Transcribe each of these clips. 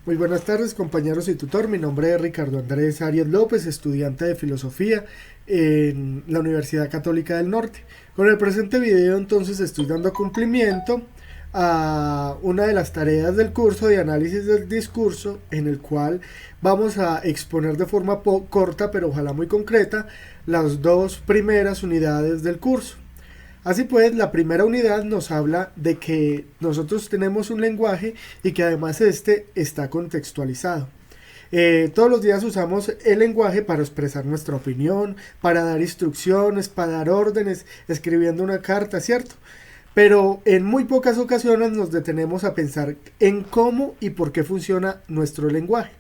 Muy buenas tardes, compañeros y tutor. Mi nombre es Ricardo Andrés Arias López, estudiante de Filosofía en la Universidad Católica del Norte. Con el presente video entonces estoy dando cumplimiento a una de las tareas del curso de análisis del discurso, en el cual vamos a exponer de forma corta pero ojalá muy concreta las dos primeras unidades del curso. Así pues, la primera unidad nos habla de que nosotros tenemos un lenguaje y que además este está contextualizado. Todos los días usamos el lenguaje para expresar nuestra opinión, para dar instrucciones, para dar órdenes, escribiendo una carta, ¿cierto? Pero en muy pocas ocasiones nos detenemos a pensar en cómo y por qué funciona nuestro lenguaje.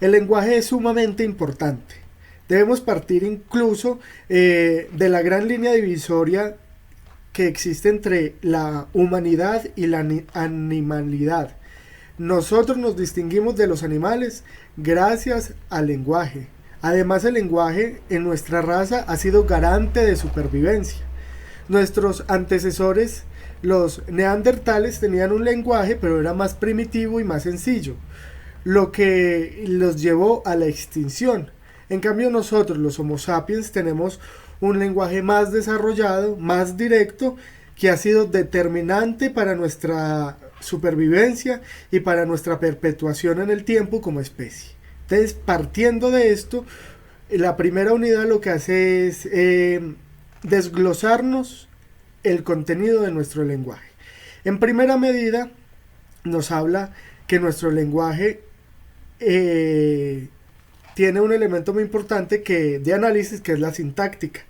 El lenguaje es sumamente importante. Debemos partir incluso de la gran línea divisoria que existe entre la humanidad y la animalidad. Nosotros nos distinguimos de los animales gracias al lenguaje. Además, el lenguaje en nuestra raza ha sido garante de supervivencia. Nuestros antecesores, los neandertales, tenían un lenguaje, pero era más primitivo y más sencillo, lo que los llevó a la extinción. En cambio, nosotros, los Homo sapiens, tenemos un lenguaje más desarrollado, más directo, que ha sido determinante para nuestra supervivencia y para nuestra perpetuación en el tiempo como especie. Entonces, partiendo de esto, la primera unidad lo que hace es desglosarnos el contenido de nuestro lenguaje. En primera medida, nos habla que nuestro lenguaje tiene un elemento muy importante de análisis, que es la sintáctica,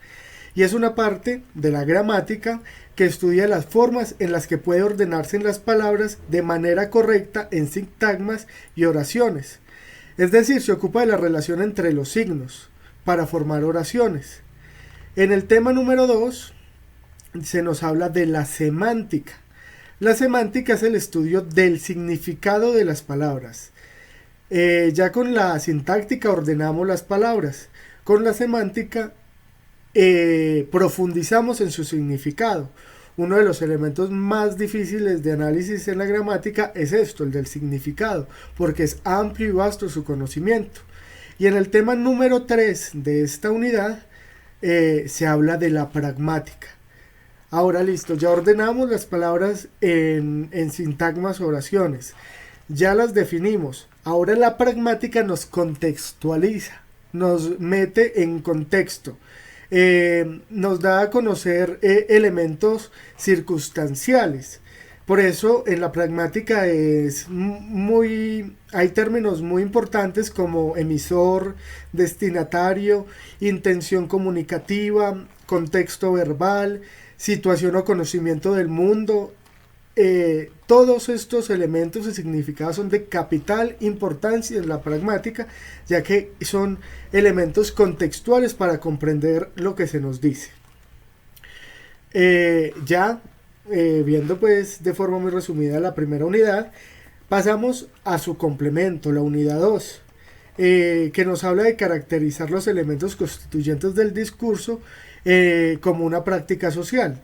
y es una parte de la gramática que estudia las formas en las que puede ordenarse en las palabras de manera correcta en sintagmas y oraciones. Es decir, se ocupa de la relación entre los signos para formar oraciones. En el tema número 2 se nos habla de la semántica. La semántica es el estudio del significado de las palabras. Ya con la sintáctica ordenamos las palabras, con la semántica profundizamos en su significado. Uno de los elementos más difíciles de análisis en la gramática es esto, el del significado, porque es amplio y vasto su conocimiento. Y en el tema número 3 de esta unidad se habla de la pragmática. Ahora listo, ya ordenamos las palabras en sintagmas o oraciones, ya las definimos. Ahora la pragmática nos contextualiza, nos mete en contexto, nos da a conocer elementos circunstanciales. Por eso en la pragmática hay términos muy importantes como emisor, destinatario, intención comunicativa, contexto verbal, situación o conocimiento del mundo. Todos estos elementos y significados son de capital importancia en la pragmática, ya que son elementos contextuales para comprender lo que se nos dice. Viendo pues de forma muy resumida la primera unidad, pasamos a su complemento, la unidad 2, que nos habla de caracterizar los elementos constituyentes del discurso como una práctica social.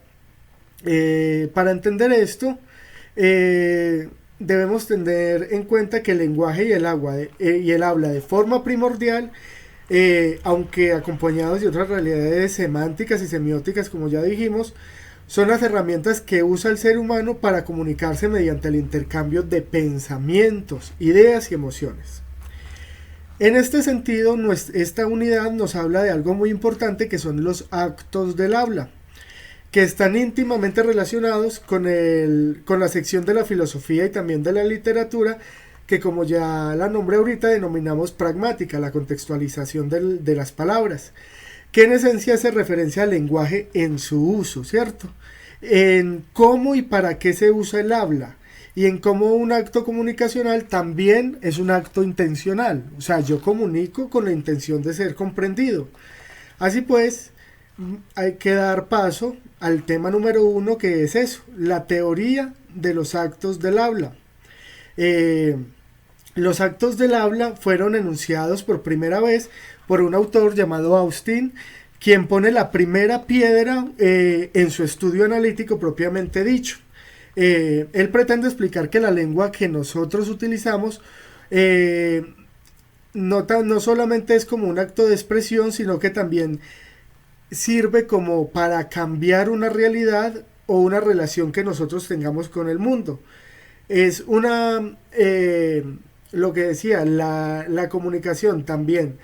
Para entender esto, debemos tener en cuenta que el lenguaje y el habla de forma primordial, aunque acompañados de otras realidades semánticas y semióticas, como ya dijimos, son las herramientas que usa el ser humano para comunicarse mediante el intercambio de pensamientos, ideas y emociones. En este sentido, esta unidad nos habla de algo muy importante, que son los actos del habla, que están íntimamente relacionados con la sección de la filosofía y también de la literatura, que como ya la nombré ahorita denominamos pragmática, la contextualización de las palabras, que en esencia hace referencia al lenguaje en su uso, ¿cierto? En cómo y para qué se usa el habla, y en cómo un acto comunicacional también es un acto intencional, o sea, yo comunico con la intención de ser comprendido. Así pues, hay que dar paso al tema número 1, que es eso, la teoría de los actos del habla. Los actos del habla fueron enunciados por primera vez por un autor llamado Austin, quien pone la primera piedra en su estudio analítico propiamente dicho. Él pretende explicar que la lengua que nosotros utilizamos eh, no solamente es como un acto de expresión, sino que también sirve como para cambiar una realidad o una relación que nosotros tengamos con el mundo. Es lo que decía, la comunicación también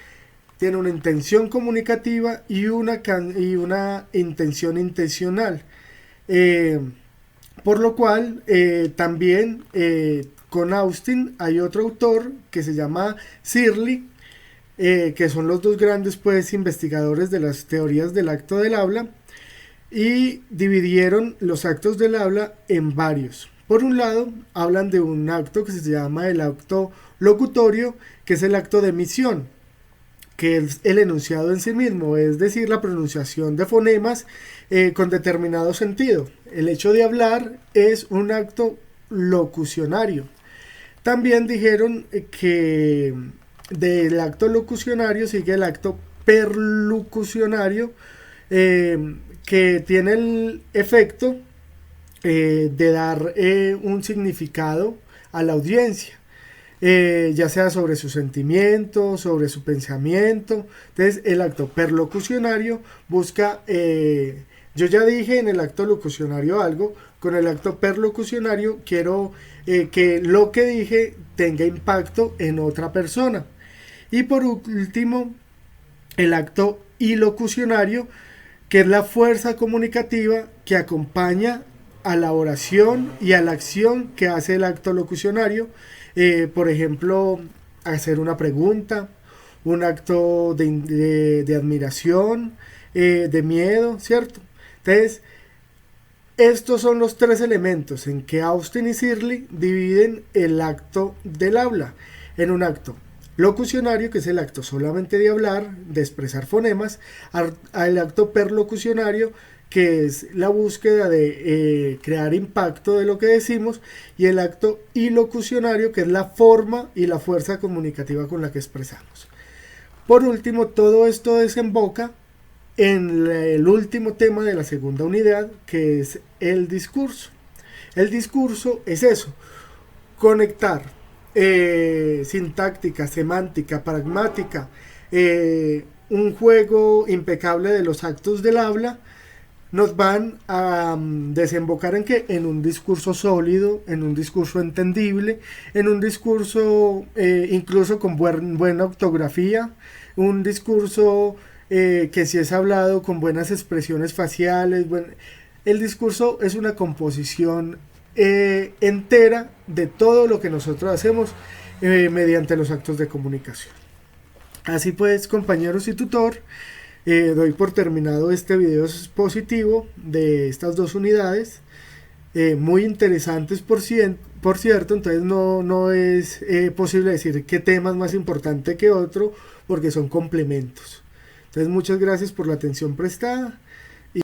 tiene una intención comunicativa y una intención intencional. Eh, por lo cual, también con Austin hay otro autor que se llama Searle, que son los dos grandes pues, investigadores de las teorías del acto del habla, y dividieron los actos del habla en varios. Por un lado, hablan de un acto que se llama el acto locutorio, que es el acto de emisión, que es el enunciado en sí mismo, es decir, la pronunciación de fonemas con determinado sentido. El hecho de hablar es un acto locucionario. También dijeron que del acto locucionario sigue el acto perlocucionario, que tiene el efecto de dar un significado a la audiencia. Ya sea sobre su sentimiento, sobre su pensamiento. Entonces el acto perlocucionario busca, yo ya dije en el acto locucionario algo, con el acto perlocucionario quiero que lo que dije tenga impacto en otra persona. Y por último, el acto ilocucionario, que es la fuerza comunicativa que acompaña a la oración y a la acción que hace el acto locucionario. Por ejemplo, hacer una pregunta, un acto de admiración, de miedo, ¿cierto? Entonces, estos son los tres elementos en que Austin y Searle dividen el acto del habla en un acto locucionario, que es el acto solamente de hablar, de expresar fonemas, al acto perlocucionario, que es la búsqueda de crear impacto de lo que decimos, y el acto ilocucionario, que es la forma y la fuerza comunicativa con la que expresamos. Por último, todo esto desemboca en el último tema de la segunda unidad, que es el discurso. El discurso es eso, conectar sintáctica, semántica, pragmática, un juego impecable de los actos del habla, nos van a desembocar en que en un discurso sólido, en un discurso entendible, en un discurso incluso con buena ortografía, un discurso que si es hablado con buenas expresiones faciales. El discurso es una composición entera de todo lo que nosotros hacemos mediante los actos de comunicación. Así pues, compañeros y tutor, doy por terminado este video expositivo de estas dos unidades, muy interesantes por cierto. Entonces no es posible decir qué tema es más importante que otro, porque son complementos. Entonces muchas gracias por la atención prestada